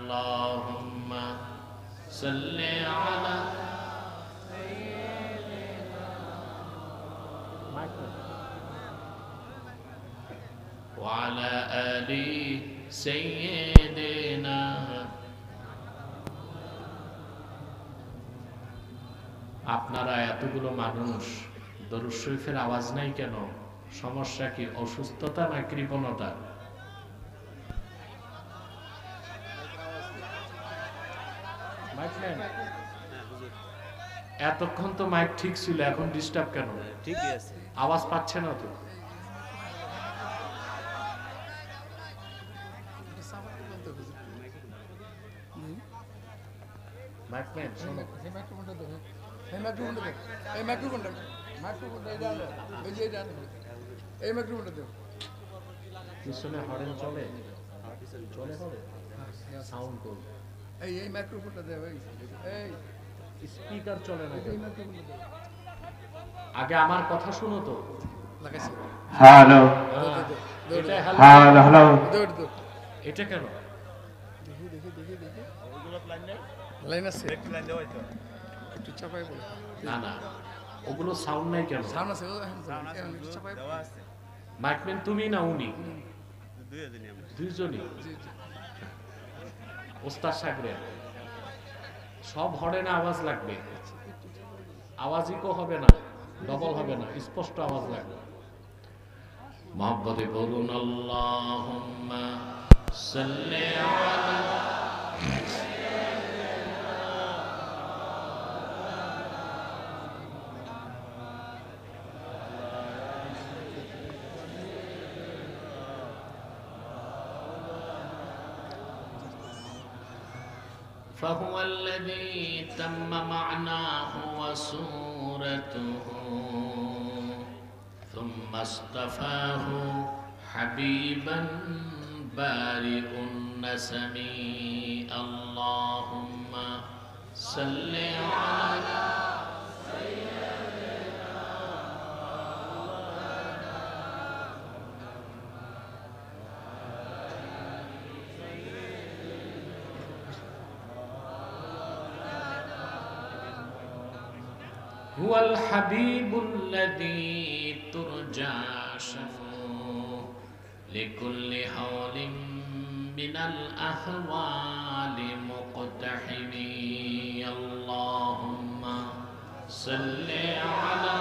আল্লাহুম্মা সাল্লি আলা ওয়া আলা আলি সাইয়্যিদিনা। আপনারা এতগুলো মানুষ, দরুদ শরীফের আওয়াজ নাই কেন? সমস্যা কি? অসুস্থতা না কৃপণতা? এতক্ষণ তো মাইক ঠিক ছিল, এখন ডিস্টার্ব কেন? ঠিকই আছে, আওয়াজ পাচ্ছে না তো? মাইকম্যান শোনো, পিছনে হরেন চলে চলে হবে, সাউন্ড করবে, স্পিকার চলে না কেন? আগে আমার কথা শুনো তো। হ্যালো এটা হ্যালো হ্যালো এটা কেন? লাইন আছে না না, ওগুলো সাউন্ড নাই কেন? মাইকম্যান তুমি না উনি? দুইজনই ওস্তাদ সাগরের। সব হরেন আওয়াজ লাগবে, আওয়াজ ইকো হবে না, ডবল হবে না, স্পষ্ট আওয়াজ লাগবে। মহব্বতে বলুন আল্লাহুম্মা সাল্লি আলা فهو الذي تم معناه وسورته ثم اصطفاه حبيبا بارئ النسم اللهم صل على هو الحبيب الذي ترجى شفوه لكل هول من الأهوال مقتحم اللهم صل على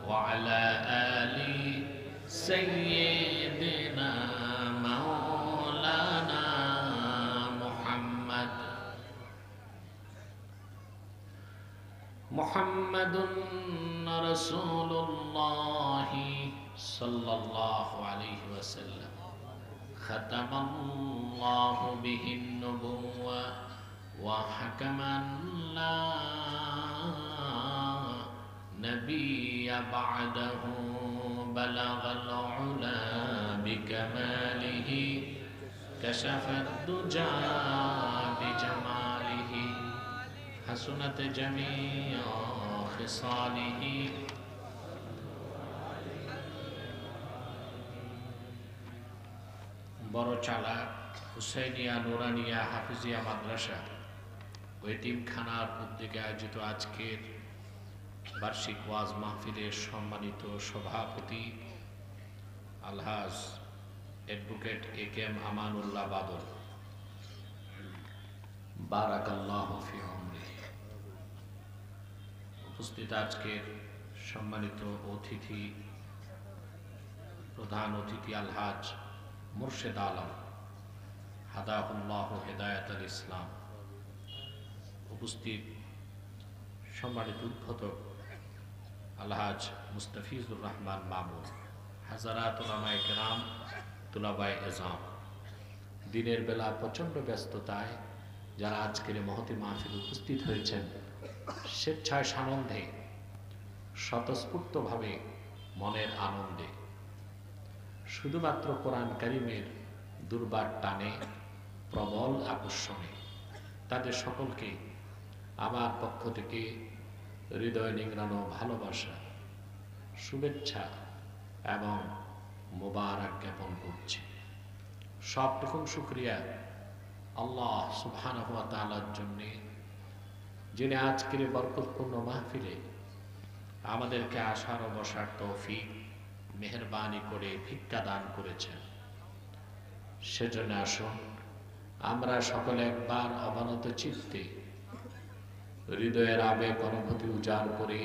وعلى آل سيدنا مولانا محمد رسول الله صلى الله عليه وسلم ختم الله به النبوة وحكما لا نبي بعده بلغ العلا بكماله كشف الدجى بجماله حسنت جميع خصاله বড়চালা হুসাইনিয়া নুরানিয়া হাফিজিয়া মাদ্রাসা ও এতিমখানার উদ্যোগে আয়োজিত আজকের বার্ষিক ওয়াজ মাহফিলের সম্মানিত সভাপতি আলহাজ advocate A K M Amanullah Badal, বারাকাল্লাহু ফি উমরি। উপস্থিত আজকের সম্মানিত অতিথি, প্রধান অতিথি আলহাজ মুর্শেদ আলম হাদাহুল্লাহ হেদায়াতুল ইসলাম, উপস্থিত সম্মানিত উদ্বোধক আলহাজ মুস্তাফিজুর রহমান মামুন, হাজারাত উলামায়ে কেরাম, তুলাবায়ে এজাম, দিনের বেলা প্রচণ্ড ব্যস্ততায় যারা আজকের মহতি মাহফিল উপস্থিত হয়েছেন, স্বেচ্ছায় সানন্দে স্বতঃস্ফূর্তভাবে মনের আনন্দে, শুধুমাত্র কোরআন কারিমের দুর্বার টানে প্রবল আকর্ষণে তাদের সকলকে আমার পক্ষ থেকে হৃদয় নিংড়ানো ভালোবাসা, শুভেচ্ছা এবং মোবারক জ্ঞাপন করছি। সবটুকুন শুকরিয়া আল্লাহ সুবহানাহু ওয়া তাআলার জন্য, যিনি আজকের বরকতপূর্ণ মাহফিলে আমাদেরকে আসার ও বসার তৌফিক মেহেরবানি করে ভিক্ষা দান করেছেন। সেজন্য আসুন আমরা সকলে একবার অবনত চিত্তে হৃদয়ের আবেগ অনুভূতি উজাড় করে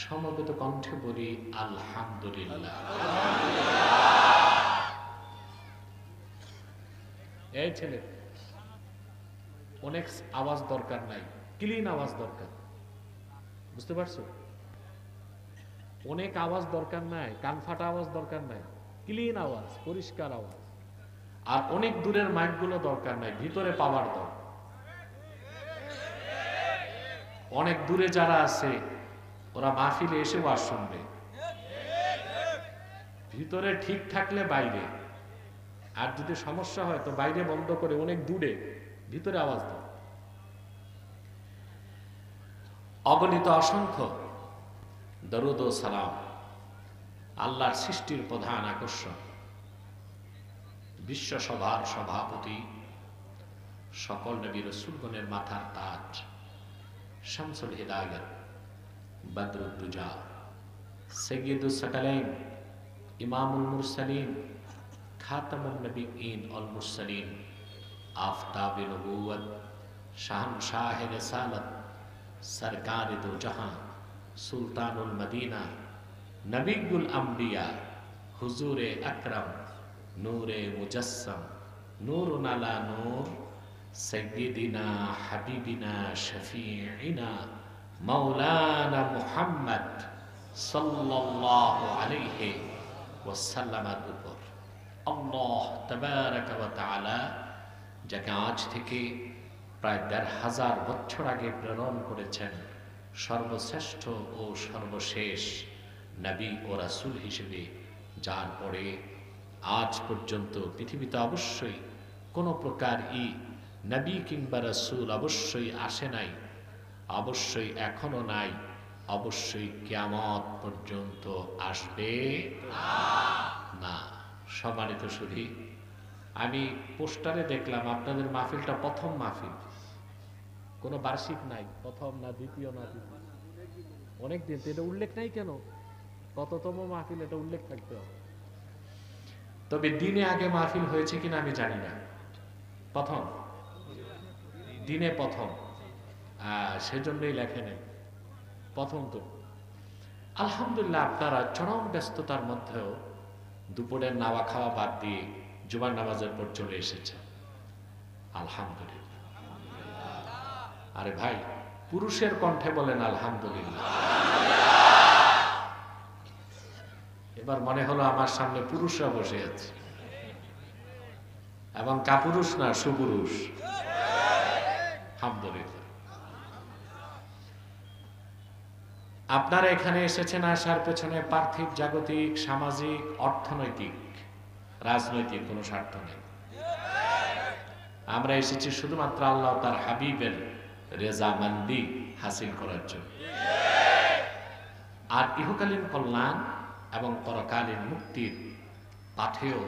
সমবেত কণ্ঠে বলি আলহামদুলিল্লাহ। এই ছেলে, অনেক আওয়াজ দরকার নাই, ক্লিন আওয়াজ দরকার। বুঝতে পারছো? অনেক আওয়াজ দরকার নাই, কান ফাটা আওয়াজ দরকার নাই, ক্লিন আওয়াজ, পরিষ্কার আওয়াজ। আর অনেক দূরের মাইকগুলো দরকার নাই, ভিতরে পাওয়ার দরকার। অনেক দূরে যারা আছে ওরা মাহফিলে এসে ওয়াজ শুনবে, ভিতরে ঠিক থাকলে বাইরে, আর যদি সমস্যা হয় তো বাইরে বন্ধ করে অনেক দূরে, ভিতরে আওয়াজ দাও। অগণিত অসংখ্য দরুদ ও সালাম আল্লাহর সৃষ্টির প্রধান আকর্ষণ, বিশ্বসভার সভাপতি, সকল নবী রাসূলগণের মাথার তাজ, শামসুল হিদায়াত, বদরুদ্দুজা, সাইয়্যিদুস সাকালাইন, ইমামুল মুরসালিন, খাতামুন নবিয়্যিন ওয়াল মুরসালিন, আফতাবে নবুওয়াত, শাহনশাহে রিসালাত, সরকারে দো জাহান, সুলতানুল মদিনা, নবিয়ুল আম্বিয়া, হুজুরে আকরাম, নূরে মুজাসসাম, নূরুন আলা নূর, সাইয়্যিদিনা হাবিবিনা শফিঈনা মাওলানা মুহাম্মদ সাল্লাল্লাহু আলাইহি ওয়াসাল্লামের উপর আল্লাহ তাবারাকা ওয়া তাআলা যাকে আজ থেকে প্রায় ১৫০০ বছর আগে প্রেরণ করেছেন সর্বশ্রেষ্ঠ ও সর্বশেষ নবী ও রাসূল হিসেবে, যার পরে আজ পর্যন্ত পৃথিবীতে অবশ্যই কোনো প্রকার নবী কিংবা রাসূল অবশ্যই আসে নাই, অবশ্যই এখনো নাই, অবশ্যই কিয়ামত পর্যন্ত আসবে না। সম্মানিত সুধী, আমি পোস্টারে দেখলাম আপনাদের মাহফিলটা প্রথম মাহফিল, কোনো বার্ষিক নাই, প্রথম না দ্বিতীয় না তৃতীয়, অনেক দিন। এটা উল্লেখ নাই কেন? কততম মাহফিল এটা উল্লেখ থাকতে হবে। তবে দিনে আগে মাহফিল হয়েছে কিনা আমি জানি না, প্রথম দিনে প্রথম, সেজন্যই লেখে নেই প্রথম। তো আলহামদুলিল্লাহ, আপনারা চরম ব্যস্ততার মধ্যেও দুপুরের নাওয়া খাওয়া বাদ দিয়ে জুমার নামাজের পর চলে এসেছেন, আলহামদুলিল্লাহ। আরে ভাই, পুরুষের কণ্ঠে বলেন আলহামদুলিল্লাহ। এবার মনে হলো আমার সামনে পুরুষরা বসে আছে, এবং কাপুরুষ না, সুপুরুষ। আলহামদুলিল্লাহ। আপনারা এখানে এসেছেন, আসার পেছনে পার্থিব, জাগতিক, সামাজিক, অর্থনৈতিক, রাজনৈতিক কোনো স্বার্থ নেই। আমরা এসেছি শুধুমাত্র আল্লাহ তার হাবিবের রেজামন্দি হাসিল করার জন্য, আর ইহকালীন কল্যাণ এবং পরকালীন মুক্তির পাথেয়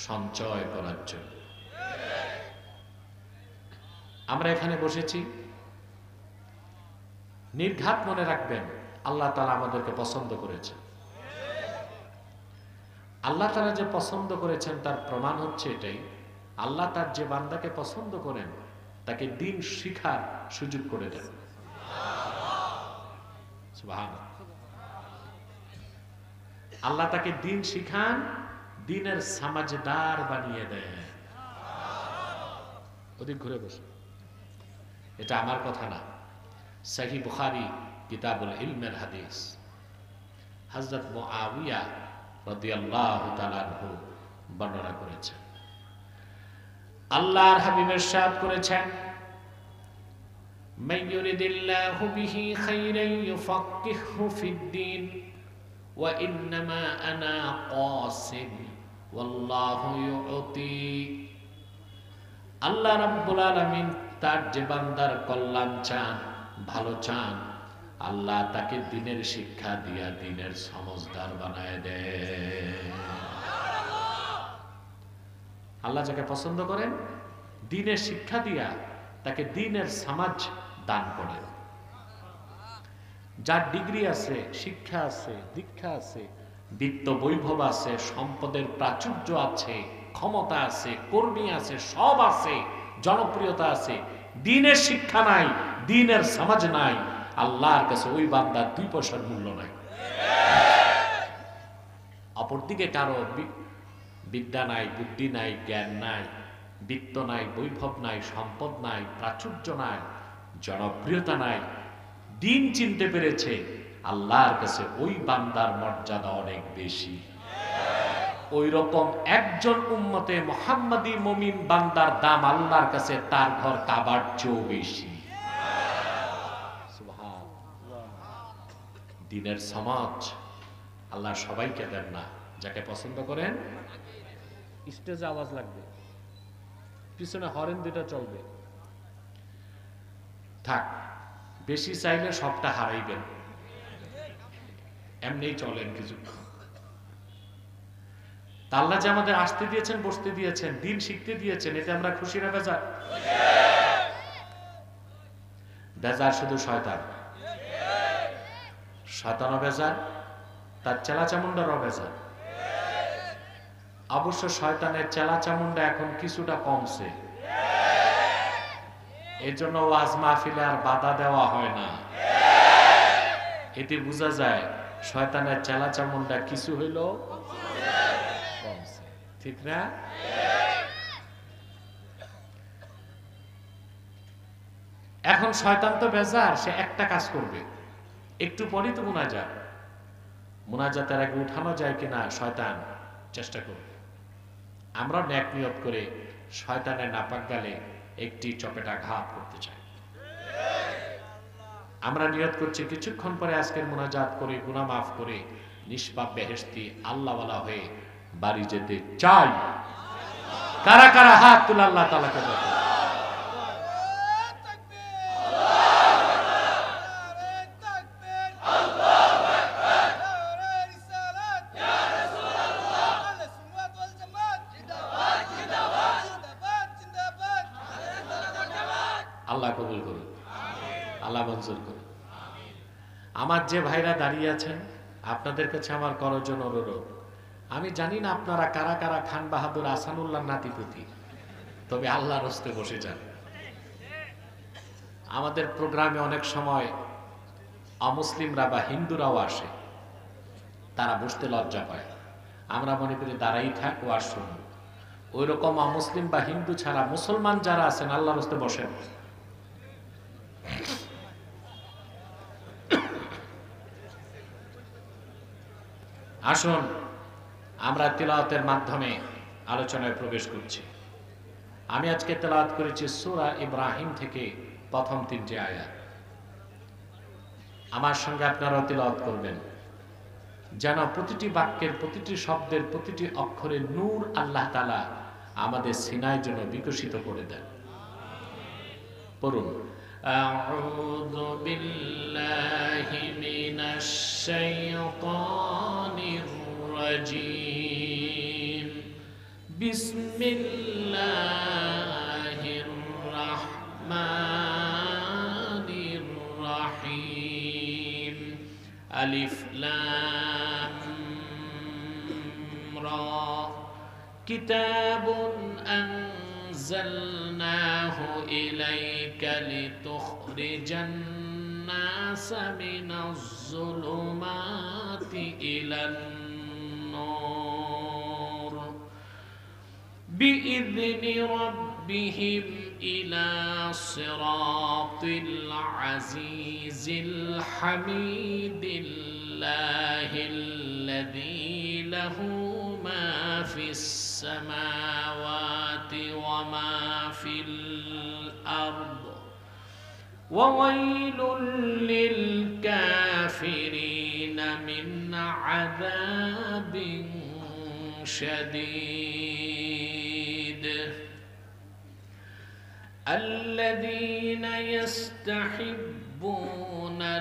সঞ্চয় করার জন্য আমরা এখানে বসেছি। নির্ঘাত মনে রাখবেন, আল্লাহ তাআলা আমাদেরকে পছন্দ করেছেন। আল্লাহ তাআলা যে পছন্দ করেছেন তার প্রমাণ হচ্ছে এটাই, আল্লাহ তার যে বান্দাকে পছন্দ করেন তাকে দ্বীন শিখার সুযোগ করে দেন। সুবহানাল্লাহ। আল্লাহ তাকে দ্বীন শিখান, দ্বীনের সমাজদার বানিয়ে দেন। ওদিক ঘুরে বসে, এটা আমার কথা না, সহিহ বুখারী কিতাবুল ইলমের হাদিস। হযরত মুআবিয়া রাদিয়াল্লাহু তাআলা আনহু বর্ণনা করেছেন, আল্লাহর হাবিব ইরশাদ করেছেন, মান ইউরিদিল্লাহু বিহি খাইরান ইউফাক্কিহহু ফিদ-দ্বীন ওয়া ইন্নামা আনা কাসিম ওয়াল্লাহু ইউতি। আল্লাহ রাব্বুল আলামিন তার যে বান্দার কল্যাণ চান, ভালো চান, আল্লাহ তাকে দিনের শিক্ষা দিয়া দিনের সমজদার বানায় দেয়। আল্লাহ যাকে পছন্দ করেন দিনের শিক্ষা দিয়া তাকে দিনের সমাজ দান করেন। যার ডিগ্রি আছে, শিক্ষা আছে, দীক্ষা আছে, বিত্ত বৈভব আছে, সম্পদের প্রাচুর্য আছে, ক্ষমতা আছে, কর্মী আছে, সব আছে, জনপ্রিয়তা আছে, দিনের শিক্ষা নাই, দিনের সমাজ নাই, আল্লাহর কাছে ওই বান্দার 2 পয়সার মূল্য নাই। অপরদিকে কারো বিদ্যা নাই, বুদ্ধি নাই, জ্ঞান নাই, বিত্ত নাই, বৈভব নাই, সম্পদ নাই, প্রাচুর্য নাই, জনপ্রিয়তা নাই, দিন চিনতে পেরেছে, আল্লাহর কাছে ওই বান্দার মর্যাদা অনেক বেশি। ওই রকম একজন উম্মতে মুহাম্মাদি মুমিন বান্দার দাম আল্লাহর কাছে তার ঘর কাবার চেয়েও বেশি। সুবহানাল্লাহ। দিনের সমাজ আল্লাহ সবাইকে দেন না, যাকে পছন্দ করেন। স্টেজে আওয়াজ লাগবে, পিছনে হরেন 2টা চলবে, থাক, বেশি চাইলে সবটা হারাইবেন, এমনি চলেন কিছুক্ষণ। আল্লাহ যে আমাদের আসতে দিয়েছেন, বসতে দিয়েছেন, দিন শিখতে দিয়েছেন, এতে আমরা খুশি না বেজার? বেজার শুধু শয়তান, শয়তানও বেজার, তার চেলা চামুন্ডারও বেজার। অবশ্য শয়তানের চেলা চামুন্ডা এখন কিছুটা কমছে, এর জন্য ওয়াজ মাহফিলে আর বাধা দেওয়া হয় না। এতে বোঝা যায় শয়তানের চেলা চামুন্ডা কিছু হইল কমছে, ঠিক না? এখন শয়তান তো বেজার, সে একটা কাজ করবে, একটু পরেই তো মুনাজাতের আগে উঠানো যায় কিনা শয়তান চেষ্টা করবে। আমরা নেক নিয়ত করে শয়তানের নাপাক গালে একটি চপেটাঘাত করতে চাই। আমরা নিয়ত করছি কিছুক্ষণ পরে আজকের মুনাজাত করে গুনাহ মাফ করে নিষ্পাপ বেহেশতি আল্লাহওয়ালা হয়ে বাড়ি যেতে চাই। কারা কারা হাত তুলে আল্লাহ তাআলাকে দেখো। আল্লাহ কবুল করুন, আল্লাহ মঞ্জুর করুন। আমার যে ভাইরা দাঁড়িয়ে আছেন, আপনাদের কাছে আমার করজন অনুরোধ, আমি জানি না আপনারা কারা কারা খান বাহাদুর আসানুল্লাহ নাতিপুতি, তবে আল্লাহর হস্তে বসে যান। আমাদের প্রোগ্রামে অনেক সময় অমুসলিমরা বা হিন্দুরাও আসে, তারা বসতে লজ্জা পায়, আমরা মনে করি দাঁড়াই থাক ও আর শুনুন। ওই রকম অমুসলিম বা হিন্দু ছাড়া মুসলমান যারা আছেন আল্লাহর হস্তে বসেন। আসুন আমরা তিলাওয়াতের মাধ্যমে আলোচনায় প্রবেশ করছি। আমি আজকে তিলাওয়াত করেছি সূরা ইব্রাহিম থেকে প্রথম 3টি আয়াত। আমার সঙ্গে আপনারাও তিলাওয়াত করবেন, যেন প্রতিটি বাক্যের, প্রতিটি শব্দের, প্রতিটি অক্ষরে নূর আল্লাহ তাআলা আমাদের সিনায় জন্য বিকশিত করে দেন। পড়ুন। আউযু বিল্লাহি মিনাশ শাইতানির রাজীম। বিসমিল্লাহির রাহমানির রাহিম। আলিফ লাম রা। কিতাবুন আনজালনাহু ইলাইকা লিতুখরিজান নাসা মিনাজ যুলুমাতি ইলান নূর বিইذনি রাব্বিহিম ইলা সিরাতিল আজিজিল হামিদিল্লাহিল্লাযী লাহু মা ফিস সামাওয়াতি ওয়া মা ফিল আরদ ওয়া ওয়াইলুল লিল কাফিরিনা মিন আযাবিন শাদীদ। الذين يستحبون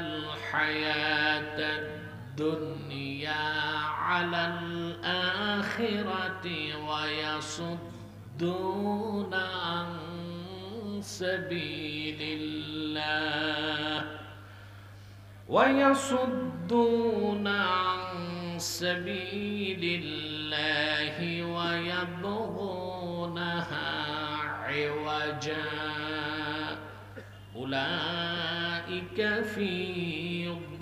الحياة الدنيا على الآخرة ويصدون عن سبيل الله ويبغونها عوجا أولئك في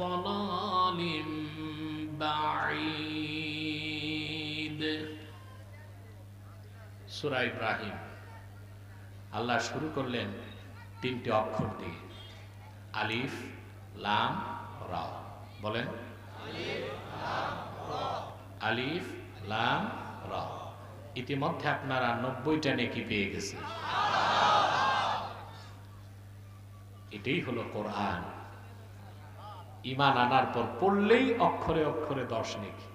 ضلال بعيد। সূরা ইব্রাহিম আল্লাহ শুরু করলেন তিনটি অক্ষর দিয়ে, আলিফ লাম রা। বলেন আলিফ লাম রা। ইতিমধ্যে আপনারা 90টা নেকি পেয়ে গেছেন। এটাই হলো কোরআন। ঈমান আনার পর পড়লেই অক্ষরে অক্ষরে 10 নেকি।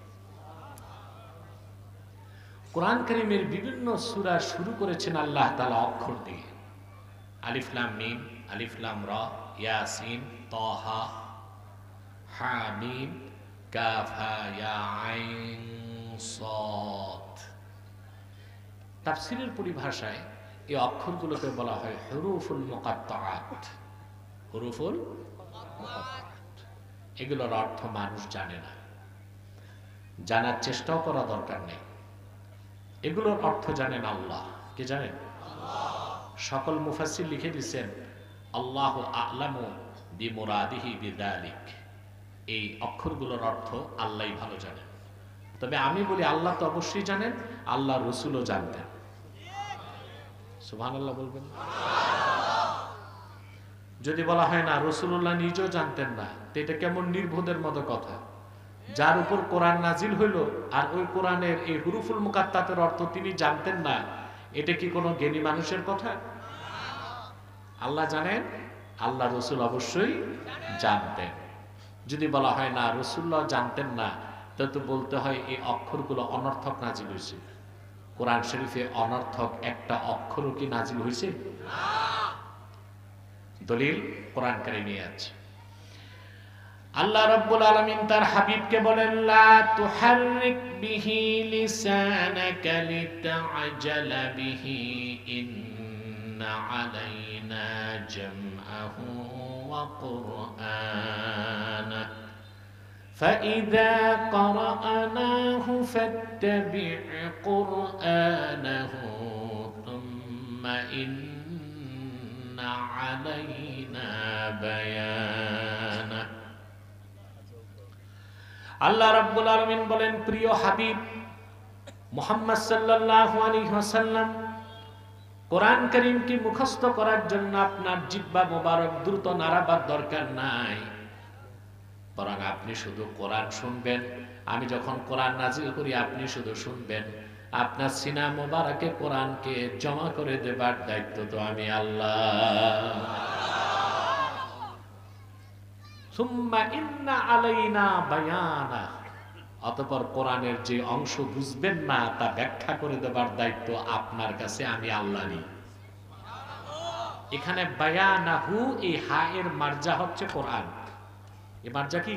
কোরআন কারীমের বিভিন্ন সূরা শুরু করেছেন আল্লাহ তাআলা অক্ষর দিয়ে, আলিফ লাম মিম, আলিফ লাম রা, ইয়াসিন, তাহা, হামিম, কাফ হা ইয়া আইন সাদ। তাফসীরের পরিভাষায় এই অক্ষরগুলোকে বলা হয় হুরুফুল মুকাত্তাআত। হুরুফুল মুকাত্তাআত, এগুলোর অর্থ মানুষ জানে না, জানার চেষ্টাও করা দরকার নেই। এগুলোর অর্থ জানেন আল্লাহ। কে জানেন? সকল মুফাসসির লিখে দিয়েছেন আল্লাহু আ'লামু বিমুরাদিহি বিযালিক। এই অক্ষরগুলোর অর্থ আল্লাহই ভালো জানেন। তবে আমি বলি আল্লাহ তো অবশ্যই জানেন, আল্লাহ রাসূলও জানতেন। সুবহানাল্লাহ বলবেন। যদি বলা হয় না রাসূলুল্লাহ নিজেও জানতেন না, তো এটা কেমন নির্বোধের মতো কথা। যার উপর কোরআন নাজিল হইল আর ওই কোরআনের এই হুরুফুল মুকাত্তাতের অর্থ তিনি জানতেন না, এটা কি কোনো জ্ঞানী মানুষের কথা? আল্লাহ জানেন, আল্লাহ রাসূল অবশ্যই জানতেন। যদি বলা হয় না রাসূলুল্লাহ জানতেন না, তো বলতে হয় এই অক্ষরগুলো অনর্থক নাজিল হয়েছে। কোরআন শরীফে অনর্থক একটা অক্ষরও কি নাজিল হয়েছে? দলিল কোরআন কারীমে আছে। আল্লাহ রাব্বুল আলামিন তার হাবিবকে বলেন, লা তুহাররিক বিহি লিসানাকা লিতা'জালা বিহি ইন্না আলাইনা জামআহু ওয়া কুরআনাহু ফাইযা ক্বরা'নাহু ফাত্তাবি' কুরআনাহু থুম্মা ইন্না আলাইনা বায়ানাহু। আল্লাহ রাব্বুল আলামিন বলেন, প্রিয় হাবিব মুহাম্মদ সাল্লাল্লাহু আলাইহি ওয়াসাল্লাম, কোরআন কারীমকে মুখস্থ করার জন্য আপনার জিহ্বা মোবারক দ্রুত নাড়াবার দরকার নাই, বরং আপনি শুধু কোরআন শুনবেন। আমি যখন কোরআন নাজিল করি আপনি শুধু শুনবেন। আপনার সিনা মোবারকে কোরআনকে জমা করে দেবার দায়িত্ব তো আমি আল্লাহ। সুম্মা ইন্না আলাইনা বায়ানা, অতঃপর কোরআনের যে অংশ বুঝবেন না তা ব্যাখ্যা করে দেবার দায়িত্ব আপনার কাছে আমি আল্লাহ নিই। এখানে বায়ানাহু, এই হা এর মারজা হচ্ছে কোরআন। এই মারজা কি?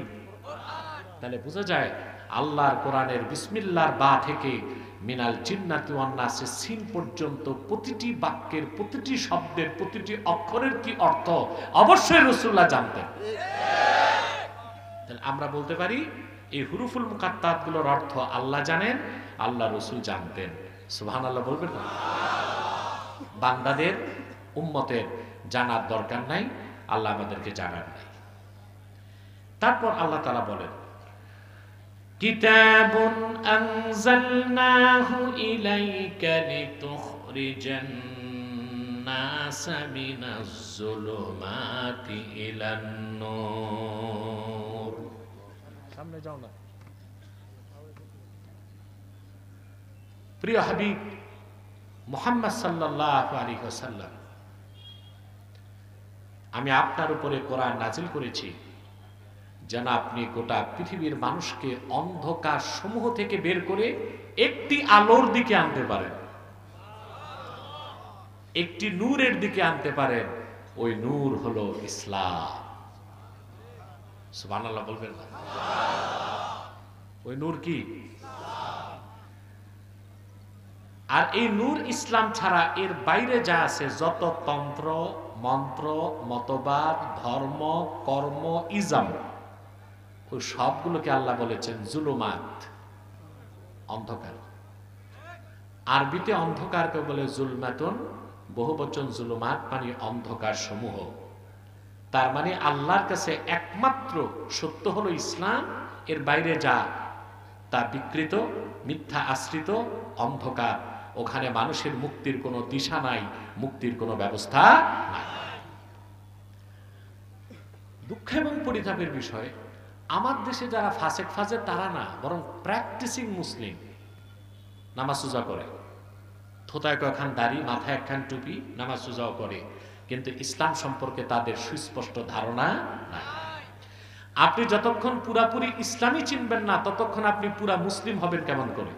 তাহলে বোঝা যায় আল্লাহর কোরআনের বিসমিল্লাহর বা থেকে মিনাল জিন্নাতি ওয়ান নাসে সিন পর্যন্ত প্রতিটি বাক্যের, প্রতিটি শব্দের, প্রতিটি অক্ষরের কি অর্থ অবশ্যই রাসূলুল্লাহ জানতেন। তাহলে আমরা বলতে পারি এই হুরুফুল মুকাত্তাত গুলোর অর্থ আল্লাহ জানেন, আল্লাহ রাসূল জানতেন। সুবহানাল্লাহ বলবেন না? বান্দাদের, উম্মতের জানার দরকার নাই, আল্লাহ আমাদেরকে জানার নাই। তারপর আল্লাহ তাআলা বলেন, কিতাবুন আনজালনাহু ইলাইকা লিতুখরিজান নাসা মিনাজ যুলুমাতি ইলান নূর। সামনে যাও না। প্রিয় হাবিব মুহাম্মদ সাল্লাল্লাহু আলাইহি ওয়াসাল্লাম, আমি আপনার উপরে কোরআন নাজিল করেছি যেন আপনি গোটা পৃথিবীর মানুষকে অন্ধকার সমূহ থেকে বের করে একটি আলোর দিকে আনতে পারেন, একটি নূরের দিকে আনতে পারেন। ওই নূর হলো ইসলাম। সুবহানাল্লাহ বলবেন না? ওই নূর কি? আর এই নূর ইসলাম ছাড়া এর বাইরে যা আছে, যত তন্ত্র মন্ত্র মতবাদ ধর্ম কর্ম ইজম, ওই সবগুলোকে আল্লাহ বলেছেন জুলুমাত, অন্ধকার। আরবিতে অন্ধকারকে বলে জুলমাতুন, বহুবচন জুলুমাত মানে অন্ধকার সমূহ। তার মানে আল্লাহর কাছে একমাত্র সত্য হলো ইসলাম, এর বাইরে যা তা বিকৃত, মিথ্যা আশ্রিত, অন্ধকার। ওখানে মানুষের মুক্তির কোনো দিশা নাই, মুক্তির কোনো ব্যবস্থা নাই। দুঃখ এবং পরিতাপের বিষয়, আমার দেশে যারা ফাসেক ফাজে তারা না, বরং প্র্যাকটিসিং মুসলিম নামাজ সুজা করে, থোতায় কয়েকখান দাড়ি, মাথায় একখান টুপি, নামাজ সুজাও করে, কিন্তু ইসলাম সম্পর্কে তাদের সুস্পষ্ট ধারণা নাই। আপনি যতক্ষণ পুরাপুরি ইসলামই চিনবেন না, ততক্ষণ আপনি পুরা মুসলিম হবেন কেমন করে?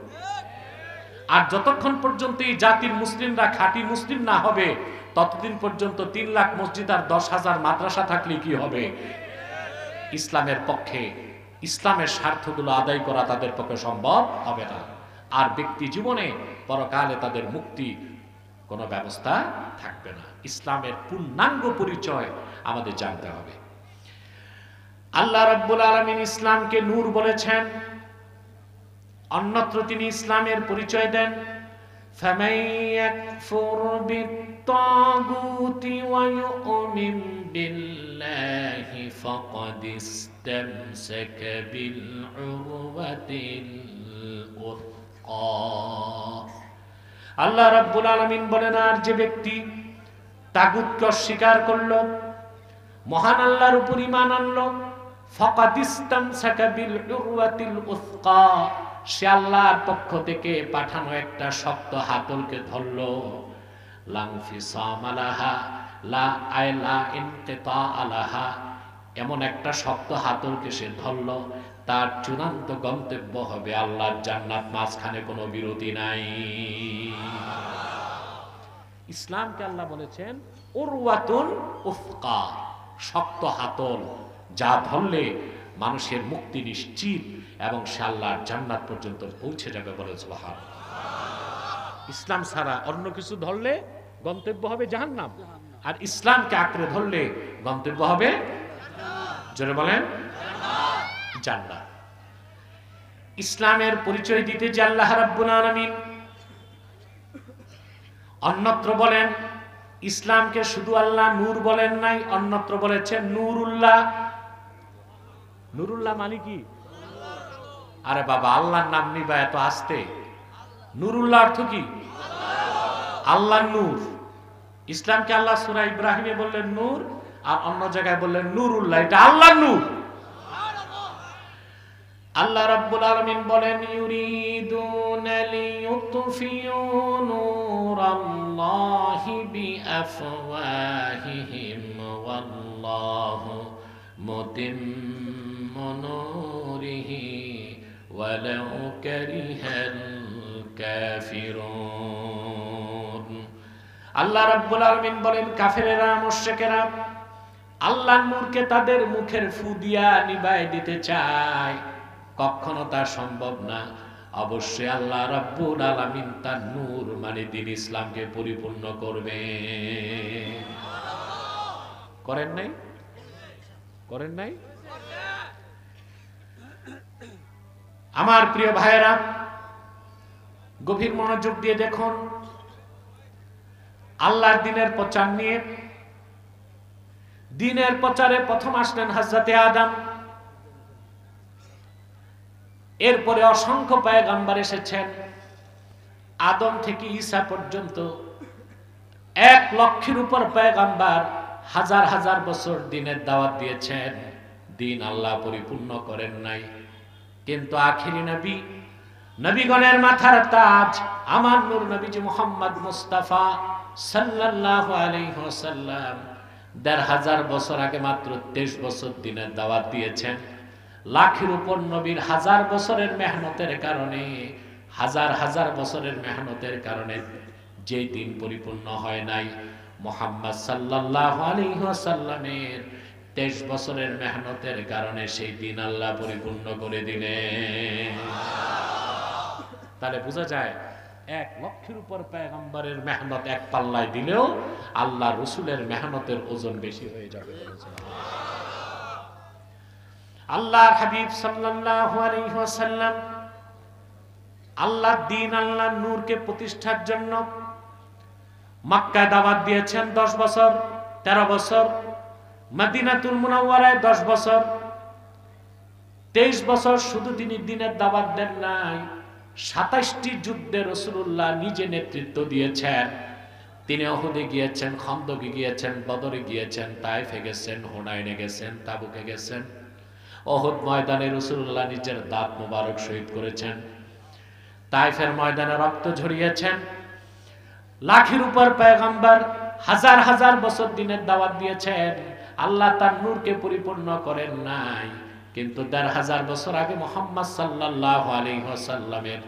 আর যতক্ষণ পর্যন্ত এই জাতির মুসলিমরা খাঁটি মুসলিম না হবে, ততদিন পর্যন্ত 3 লাখ মসজিদ আর 10,000 মাদ্রাসা থাকলে কি হবে? ইসলামের পক্ষে, ইসলামের স্বার্থগুলো আদায় করা তাদের পক্ষে সম্ভব হবে না। আর ব্যক্তি জীবনে পরকালে তাদের মুক্তি কোনো ব্যবস্থা থাকবে না। ইসলামের পূর্ণাঙ্গ পরিচয় আমাদের জানতে হবে। আল্লাহ রাব্বুল আলামিন ইসলামকে নূর বলেছেন, অন্যত্র তিনি ইসলামের পরিচয় দেন ফামান ইয়াকফুর বিত্তাগুতি ওয়া ইউমিন বিল্লাহি ফাকাদ ইসতামসাকা বিল উরওয়াতিল উসকা। আল্লাহ রাব্বুল আলামিন বলেন, আর যে ব্যক্তি তাগুতকে অস্বীকার করলো, মহান আল্লাহর উপর ঈমান আনলো, ফাকাদ ইসতামসাকা বিল উরওয়াতিল উসকা, সে আল্লাহর পক্ষ থেকে পাঠানো একটা শক্ত হাতলকে ধরলো। লানফিসাম আলাহা লা আইলা ইনকিতা আলাহা, এমন একটা শক্ত হাতলকে সে ধরলো, তার চূড়ান্ত গন্তব্য হবে আল্লাহর জান্নাত, মাঝখানে কোনো বিরতি নাই। ইসলামকে আল্লাহ বলেছেন উরওয়াতুন উসকা, শক্ত হাতল, যা ধরলে মানুষের মুক্তি নিশ্চিত এবং সে আল্লাহর জান্নাত পর্যন্ত পৌঁছে যাবে, বলে সুবহানাল্লাহ। ইসলাম ছাড়া অন্য কিছু ধরলে গন্তব্য হবে জাহান্নাম, আর ইসলামকে আঁকড়ে ধরলে গন্তব্য হবে, জোরে বলেন, জান্নাত। ইসলামের পরিচয় দিতে যে আল্লাহ রাব্বুল আলামিন অন্যত্র বলেন, ইসলামকে শুধু আল্লাহ নূর বলেন নাই, অন্যত্র বলেছেন নূরুল্লাহ। নূরুল্লাহ মানে কি? আরে বাবা, আল্লাহর নাম নিবা এত আস্তে? নূরুল্লাহ অর্থ কি? আল্লাহর নূর। ইসলামকে আল্লাহ সূরা ইব্রাহিমে বললেন নূর, আর অন্য জায়গায় বললেন নূরুল্লাহ, এটা আল্লাহর নূর। আল্লাহ রাব্বুল আলামিন বলেন, ইউরিদুনা লিইউতফিউ নূরাল্লাহি বিআফওয়াহিহিম ওয়াল্লাহু মুতিম্মু নূরিহি ওয়ালাউ কারিহাল কাফিরুন। আল্লাহ রাব্বুল আলামিন বলেন, কাফেরেরা, মুশরিকেরা আল্লাহর নূরকে তাদের মুখের ফু দিয়া নিভায় দিতে চায়, কখনো তা সম্ভব না। অবশ্যই আল্লাহ রাব্বুল আলামিন তার নূর মানে দ্বীন ইসলামকে পরিপূর্ণ করবে। করেন নাই? করেন নাই? আমার প্রিয় ভাইয়েরা, গভীর মনোযোগ দিয়ে দেখুন, আল্লাহর দ্বীনের প্রচার নিয়ে, দ্বীনের প্রচারে প্রথম আসলেন হযরতে আদম, এরপরে অসংখ্য পয়গম্বর এসেছেন। আদম থেকে ঈসা পর্যন্ত 1 লক্ষের উপর পয়গম্বর হাজার হাজার বছর দ্বীনের দাওয়াত দিয়েছেন, দ্বীন আল্লাহ পরিপূর্ণ করেন নাই। কিন্তু আখিরি নবী, নবীগণের মাথার তাজ, আমার নূর নবীজি মুহাম্মদ মুস্তাফা সাল্লাল্লাহু আলাইহি ওয়াসাল্লাম 1500 বছর আগে মাত্র 23 বছর দ্বীনের দাওয়াত দিয়েছেন। লাখের উপর নবীর হাজার বছরের মেহনতের কারণে, হাজার হাজার বছরের মেহনতের কারণে যে দিন পরিপূর্ণ হয় নাই, মুহাম্মদ সাল্লাল্লাহু আলাইহি ওয়াসাল্লামের 23 বছরের মেহনতের কারণে সেই দিন আল্লাহ পরিপূর্ণ করে দিলেন। তাহলে বোঝা যায় 1 লক্ষের উপর পয়গম্বরের মেহনত এক পাল্লায় দিলেও আল্লাহ রসুলের মেহনতের ওজন বেশি হয়ে যাবে। আল্লাহর হাবিব সাল্লাল্লাহু আলাইহি ওয়াসাল্লাম আল্লাহর দ্বীন, আল্লাহর নূরকে প্রতিষ্ঠার জন্য মক্কায় দাওয়াত দিয়েছেন 10 বছর, 13 বছর, মদিনাতুল মুনাওয়ারায় 10 বছর, 23 বছর শুধু তিনি দ্বীনের দাওয়াত দেন নাই, 27টি যুদ্ধে রাসূলুল্লাহ নিজে নেতৃত্ব দিয়েছেন। তিনি উহুদে গিয়েছেন, খন্দকে গিয়েছেন, বদরে গিয়েছেন, তায়েফে গেছেন, হুনাইনে গেছেন, তাবুকে গেছেন। উহুদ ময়দানে রাসূলুল্লাহ নিজের দাঁত মোবারক শহীদ করেছেন। তায়েফের ময়দানে রক্ত ঝরিয়েছেন। লাখের উপর পয়গম্বর হাজার হাজার বছর দিনের দাওয়াত দিয়েছেন। আল্লাহ তার নূরকে পরিপূর্ণ করেন নাই, কিন্তু 1500 বছর আগে মুহাম্মদ সাল্লাল্লাহু আলাইহি ওয়াসাল্লামের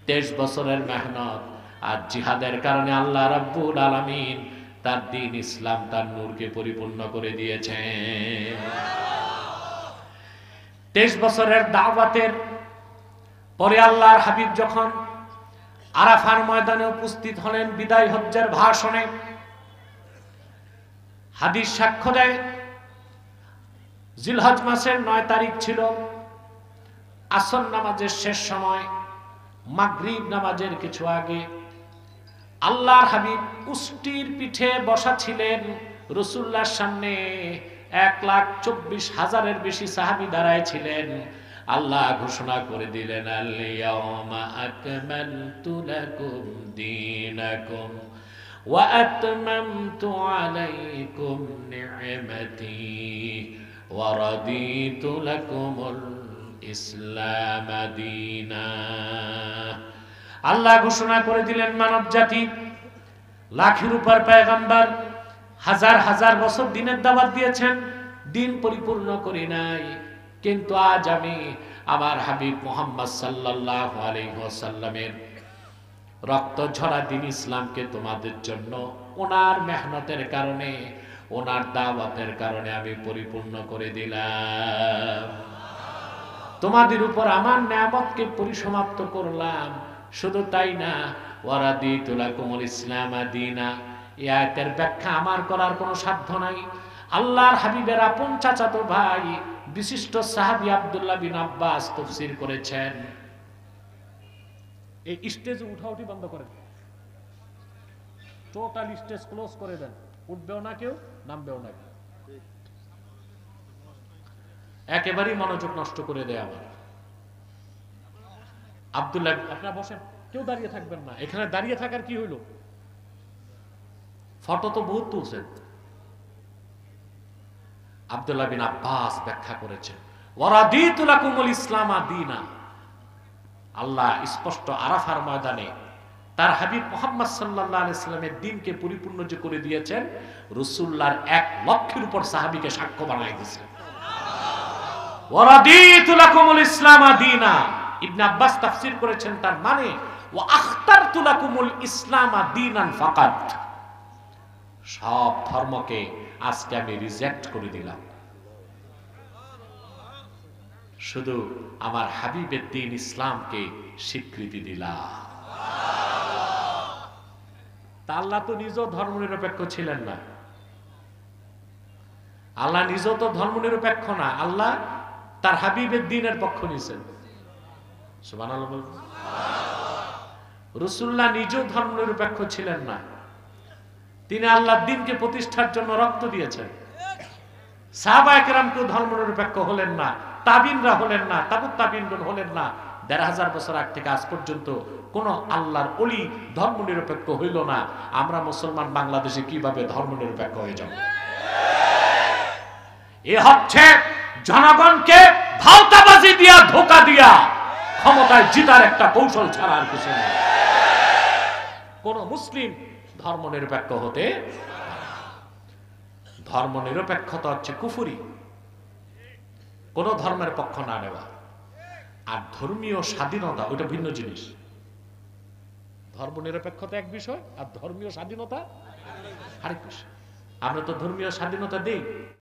23 বছরের মেহনত আর জিহাদের কারণে আল্লাহ রাব্বুল আলামিন তার দ্বীন ইসলাম, তার নূরকে পরিপূর্ণ করে দিয়েছেন। 23 বছরের দাওয়াতের পরে আল্লাহর হাবিব যখন আরাফার ময়দানে উপস্থিত হলেন বিদায় হজ্জের ভাষণে, হাদিস সাক্ষ্য দেয় জিলহজ মাসের 9 তারিখ ছিল, আসর নামাজের শেষ সময়, মাগরিব নামাজের কিছু আগে। আল্লাহর হাবিব উষ্টির পিঠে বসা ছিলেন, রাসূলুল্লাহর সামনে 1,24,000-এর বেশি সাহাবী দাঁড়ায় ছিলেন। আল্লাহ ঘোষণা করে দিলেন, আল-ইয়াওমা আকমালতু লাকুম দীনাকুম ওয়া আতমামতু আলাইকুম নি'মাতি ওয়া রাদিতু লাকুমুল ইসলাম দীনা। আল্লাহ ঘোষণা করে দিলেন, মানব জাতি লাখের উপর পয়গম্বর হাজার হাজার বছর দিনের দাওয়াত দিয়েছেন, দিন পরিপূর্ণ করি নাই, কিন্তু আজ আমি আমার হাবিব মুহাম্মদ সাল্লাল্লাহু আলাইহি ওয়াসাল্লামের রক্ত ঝরা দিন ইসলামকে তোমাদের জন্য ওনার মেহনতের কারণে, ওনার দাওয়াতের কারণে আমি পরিপূর্ণ করে দিলাম। তোমাদের উপর আমার নিয়ামতকে পরিসমাপ্ত করলাম। শুধু তাই না, ওয়া রাদিতু লাকুমুল ইসলাম দীনা। এই আয়াতের ব্যাখ্যা আমার করার কোনো সাধ্য নাই। আল্লাহর হাবিবের আপন চাচাতো ভাই বিশিষ্ট সাহাবী আব্দুল্লাহ বিন আব্বাস তাফসীর করেছেন। এই স্টেজে উঠাউঠি বন্ধ করেন, টোটাল স্টেজ ক্লোজ করে দেন, উঠবেও না কেউ, নামবেও না কেউ, একেবারেই মনোযোগ নষ্ট করে দেয় আমার। আব্দুল্লাহ, আপনারা বসেন, কেউ দাঁড়িয়ে থাকবেন না। এখানে দাঁড়িয়ে থাকার কি হইল? ফটো তো বহুত তুলছেন। আব্দুল্লাহ বিন আব্বাস ব্যাখ্যা করেছেন, ওয়া রাদিতু লাকুমুল ইসলাম দীনা। আল্লাহ স্পষ্ট আরাফার ময়দানে তার হাবিব মুহাম্মদ সাল্লাল্লাহু আলাইহি সাল্লামের দ্বীনকে পরিপূর্ণ যে করে দিয়েছেন, রাসূলুল্লাহর 1 লক্ষের উপর সাহাবীকে সাক্ষ্য বানাই দিয়েছেন। ওয়া রাদিতু লাকুমুল ইসলাম দীনা। ইবনে আব্বাস তাফসীর করেছেন, তার মানে ওয়া আখতারতু লাকুমুল ইসলাম দীনান ফাকাত। সব ধর্মকে আজকে আমি রিজেক্ট করে দিলাম, শুধু আমার হাবিবের দ্বীন ইসলামকে স্বীকৃতি দিলাম। তা আল্লাহ তো নিজেও ধর্মনিরপেক্ষ ছিলেন না। আল্লাহ নিজেও তো ধর্মনিরপেক্ষ না, আল্লাহ তার হাবিবের দ্বীনের পক্ষ নিয়েছেন। সুবহানাল্লাহ বলুন। রাসূলুল্লাহ নিজেও ধর্মনিরপেক্ষ ছিলেন না, তিনি আল্লাহর দ্বীনকে প্রতিষ্ঠার জন্য রক্ত দিয়েছেন। সাহাবায়ে কেরাম কেউ ধর্মনিরপেক্ষ হলেন না, তাবিনরা হলেন না, তাবুত তাবিনগণ হলেন না। ১৫০০ বছর আগ থেকে আজ পর্যন্ত কোন আল্লাহর ওলি ধর্মনিরপেক্ষ হইল না। আমরা মুসলমান বাংলাদেশে কিভাবে ধর্মনিরপেক্ষ হয়ে যাব? এ হচ্ছে জনগণকে ভাওতাবাজি দিয়া, ধোঁকা দিয়া ক্ষমতায় জিতার একটা কৌশল ছাড়া আর কিছু না। কোন মুসলিম ধর্মনিরপেক্ষ হতে, ধর্মনিরপেক্ষতা হচ্ছে কুফরি, কোন ধর্মের পক্ষ না নেওয়া। আর ধর্মীয় স্বাধীনতা ওইটা ভিন্ন জিনিস। ধর্মনিরপেক্ষতা এক বিষয়, আর ধর্মীয় স্বাধীনতা আরেক বিষয়। আমরা তো ধর্মীয় স্বাধীনতা দেই,